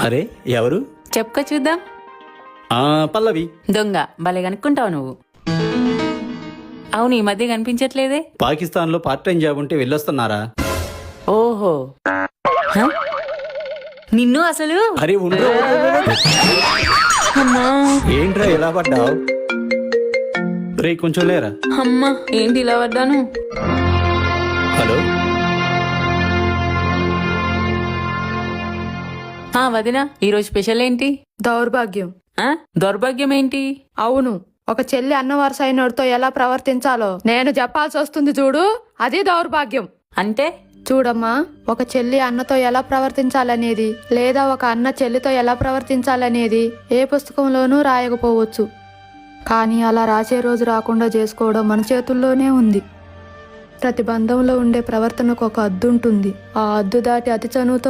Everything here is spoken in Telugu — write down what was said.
అరే ఎవరు? చెప్పుకో చూద్దాం. పల్లవి. దొంగ భలే కనుక్కుంటావు నువ్వు. అవును, ఈ మధ్య కనిపించట్లేదే. పాకిస్తాన్ లో పార్ట్ టైం జాబ్ ఉంటే వెళ్ళొస్తున్నారా? ఓహో, హ? నిన్ను అసలు. అరే ఉండు. అమ్మా, ఏంట్రా ఎలా పడ్డావు? రే కొంచెం లేరా. అమ్మా, ఏంటి ఇలా పడ్డాను? హలో. వదినా, ఈరోజు స్పెషల్ ఏంటి? దౌర్భాగ్యం. దౌర్భాగ్యం ఏంటి? అవును, ఒక చెల్లి అన్న వరుస అయినోడితో ఎలా ప్రవర్తించాలో నేను చెప్పాల్సి వస్తుంది చూడు, అది దౌర్భాగ్యం. అంటే? చూడమ్మా, ఒక చెల్లి అన్నతో ఎలా ప్రవర్తించాలనేది, లేదా ఒక అన్న చెల్లితో ఎలా ప్రవర్తించాలనేది ఏ పుస్తకంలోనూ రాయకపోవచ్చు. కానీ అలా రాసే రోజు రాకుండా చేసుకోవడం మన చేతుల్లోనే ఉంది. ప్రతి బంధంలో ఉండే ప్రవర్తనకు ఒక అద్దు ఉంటుంది. ఆ అద్దు దాటి అతి చనువుతో